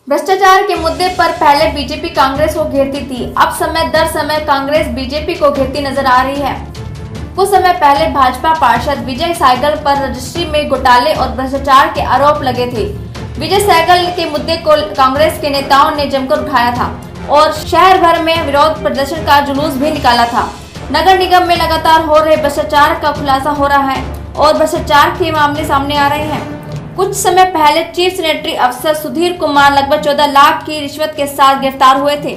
भ्रष्टाचार के मुद्दे पर पहले बीजेपी कांग्रेस को घेरती थी, अब समय दर समय कांग्रेस बीजेपी को घेरती नजर आ रही है। कुछ समय पहले भाजपा पार्षद विजय सहगल पर रजिस्ट्री में घोटाले और भ्रष्टाचार के आरोप लगे थे। विजय सहगल के मुद्दे को कांग्रेस के नेताओं ने जमकर उठाया था और शहर भर में विरोध प्रदर्शन का जुलूस भी निकाला था। नगर निगम में लगातार हो रहे भ्रष्टाचार का खुलासा हो रहा है और भ्रष्टाचार के मामले सामने आ रहे हैं। कुछ समय पहले चीफ सेनेटरी अफसर सुधीर कुमार लगभग 14 लाख की रिश्वत के साथ गिरफ्तार हुए थे।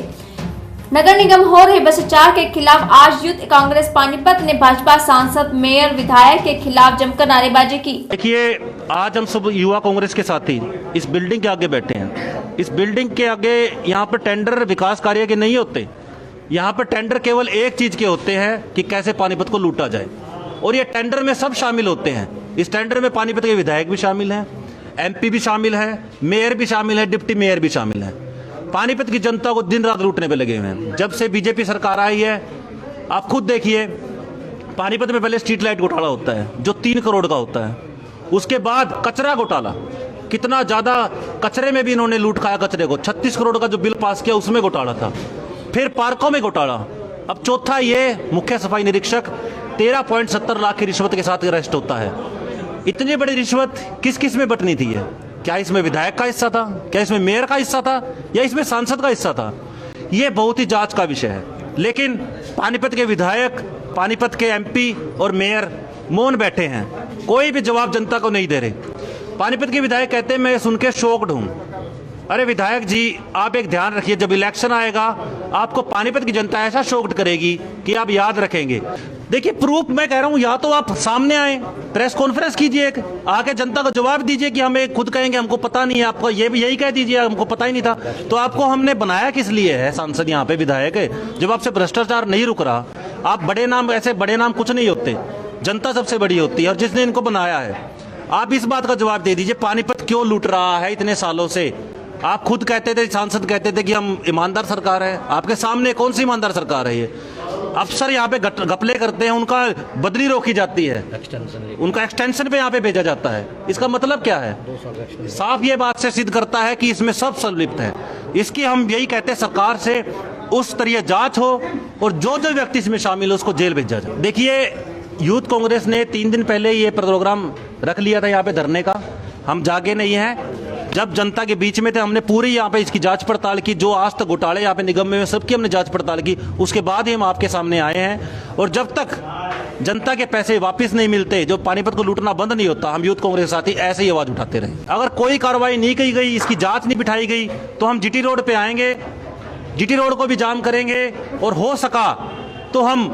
नगर निगम हो रहे भ्रष्टाचार के खिलाफ आज यूथ कांग्रेस पानीपत ने भाजपा सांसद, मेयर, विधायक के खिलाफ जमकर नारेबाजी की। देखिए, आज हम सब युवा कांग्रेस के साथी इस बिल्डिंग के आगे बैठे हैं। इस बिल्डिंग के आगे यहाँ पर टेंडर विकास कार्य के नहीं होते। यहाँ पर टेंडर केवल एक चीज के होते हैं कि कैसे पानीपत को लूटा जाए, और ये टेंडर में सब शामिल होते हैं। इस टेंडर में पानीपत के विधायक भी शामिल हैं, एमपी भी शामिल है, मेयर भी शामिल है, डिप्टी मेयर भी शामिल है। पानीपत की जनता को दिन रात लूटने पे लगे हुए हैं। जब से बीजेपी सरकार आई है, आप खुद देखिए, पानीपत में पहले स्ट्रीट लाइट घोटाला होता है जो 3 करोड़ का होता है। उसके बाद कचरा घोटाला, कितना ज्यादा कचरे में भी इन्होंने लूट खाया कचरे को। 36 करोड़ का जो बिल पास किया उसमें घोटाला था। फिर पार्कों में घोटाला। अब चौथा ये मुख्य सफाई निरीक्षक 13.70 लाख की रिश्वत के साथ अरेस्ट होता है। इतनी बड़ी रिश्वत किस किस में बंटनी थी? है क्या इसमें विधायक का हिस्सा था, क्या इसमें मेयर का हिस्सा था, या इसमें सांसद का हिस्सा था? ये बहुत ही जांच का विषय है। लेकिन पानीपत के विधायक, पानीपत के एमपी और मेयर मौन बैठे हैं, कोई भी जवाब जनता को नहीं दे रहे। पानीपत के विधायक कहते हैं मैं सुन के शॉक्ड हूं। अरे विधायक जी, आप एक ध्यान रखिए, जब इलेक्शन आएगा आपको पानीपत की जनता ऐसा शॉक्ड करेगी कि आप याद रखेंगे। देखिए, प्रूफ मैं कह रहा हूं, या तो आप सामने आए, प्रेस कॉन्फ्रेंस कीजिए, आके जनता को जवाब दीजिए कि हमें खुद कहेंगे हमको पता नहीं है। आपको ये भी यही कह दीजिए हमको पता ही नहीं था। तो आपको हमने बनाया किस लिए है सांसद, यहाँ पे विधायक है? जब आपसे भ्रष्टाचार नहीं रुक रहा, आप बड़े नाम, ऐसे बड़े नाम कुछ नहीं होते, जनता सबसे बड़ी होती है। और जिसने इनको बनाया है, आप इस बात का जवाब दे दीजिए, पानीपत क्यों लूट रहा है इतने सालों से? आप खुद कहते थे, सांसद कहते थे कि हम ईमानदार सरकार है। आपके सामने कौन सी ईमानदार सरकार है? ये अफसर यहाँ पे घपले करते हैं, उनका बदली रोकी जाती है, उनका एक्सटेंशन पे यहाँ पे भेजा जाता है। इसका मतलब क्या है? साफ ये बात से सिद्ध करता है कि इसमें सब संलिप्त है। इसकी हम यही कहते हैं, सरकार से उस तरह जांच हो और जो जो व्यक्ति इसमें शामिल हो उसको जेल भेजा जाए। देखिए, यूथ कांग्रेस ने 3 दिन पहले ये प्रोग्राम रख लिया था यहाँ पे धरने का। हम जागे नहीं हैं। जब जनता के बीच में थे, हमने पूरी यहाँ पे इसकी जांच पड़ताल की। जो आज तक घोटाले यहाँ पे निगम में सबकी हमने जांच पड़ताल की। उसके बाद ही हम आपके सामने आए हैं। और जब तक जनता के पैसे वापस नहीं मिलते, जो पानीपत को लूटना बंद नहीं होता, हम यूथ कांग्रेस साथी ऐसे ही आवाज उठाते रहे। अगर कोई कार्रवाई नहीं की गई, इसकी जांच नहीं बिठाई गई, तो हम जीटी रोड पे आएंगे, जीटी रोड को भी जाम करेंगे, और हो सका तो हम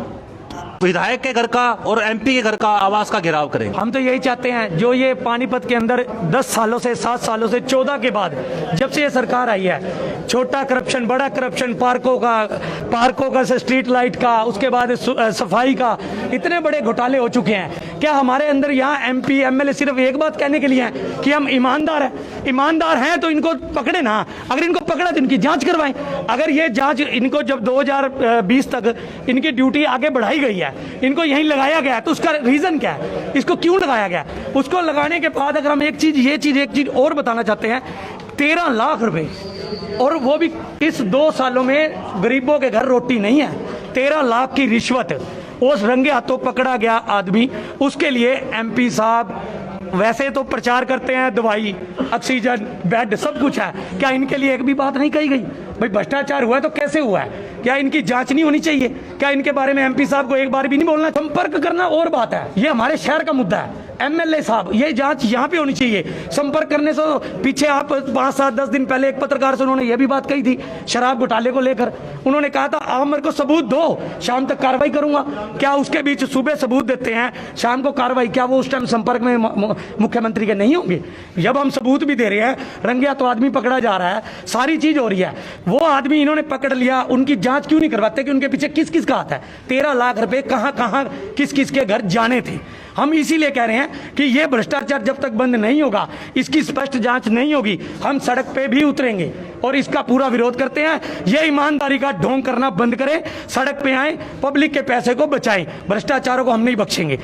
विधायक के घर का और एमपी के घर का आवास का घेराव करेंगे। हम तो यही चाहते हैं, जो ये पानीपत के अंदर 10 सालों से, 7 सालों से, 14 के बाद जब से ये सरकार आई है, छोटा करप्शन, बड़ा करप्शन, पार्कों का से स्ट्रीट लाइट का, उसके बाद सफाई का, इतने बड़े घोटाले हो चुके हैं। क्या हमारे अंदर यहाँ एमपी एमएलए सिर्फ एक बात कहने के लिए हैं कि हम ईमानदार हैं? ईमानदार हैं तो इनको पकड़े ना। अगर इनको पकड़ा तो इनकी जांच करवाएं। अगर ये जांच, इनको जब 2020 तक इनकी ड्यूटी आगे बढ़ाई गई है, इनको यहीं लगाया गया है, तो उसका रीजन क्या है? इसको क्यों लगाया गया? उसको लगाने के बाद अगर हम एक चीज और बताना चाहते हैं, 13 लाख रुपए, और वो भी इस 2 सालों में गरीबों के घर रोटी नहीं है। 13 लाख की रिश्वत, उस रंगे हाथों पकड़ा गया आदमी। उसके लिए एमपी साहब वैसे तो प्रचार करते हैं, दवाई, ऑक्सीजन, बेड, सब कुछ है। क्या इनके लिए एक भी बात नहीं कही गई? भाई, भ्रष्टाचार हुआ है तो कैसे हुआ है? क्या इनकी जांच नहीं होनी चाहिए? क्या इनके बारे में एमपी साहब को एक बार भी नहीं बोलना? संपर्क करना और बात है, ये हमारे शहर का मुद्दा है। एमएलए साहब, ये जांच यहाँ पे होनी चाहिए। संपर्क करने से पीछे आप 5, 7, 10 दिन पहले एक पत्रकार से उन्होंने ये भी बात कही थी शराब घोटाले को लेकर। उन्होंने कहा था आप मेरे को सबूत दो, शाम तक कार्रवाई करूंगा। क्या उसके बीच सुबह सबूत देते हैं, शाम को कार्रवाई? क्या वो उस टाइम संपर्क में मुख्यमंत्री के नहीं होंगे? जब हम सबूत भी दे रहे हैं, रंगे तो आदमी पकड़ा जा रहा है, सारी चीज हो रही है, वो आदमी इन्होंने पकड़ लिया, उनकी जांच क्यों नहीं करवाते कि उनके पीछे किस किस का हाथ है? 13 लाख रुपए कहां कहां किस किस के घर जाने थे? हम इसीलिए कह रहे हैं कि ये भ्रष्टाचार जब तक बंद नहीं होगा, इसकी स्पष्ट जांच नहीं होगी, हम सड़क पे भी उतरेंगे और इसका पूरा विरोध करते हैं। ये ईमानदारी का ढोंग करना बंद करें, सड़क पे आए, पब्लिक के पैसे को बचाएं, भ्रष्टाचारों को हम नहीं बख्शेंगे।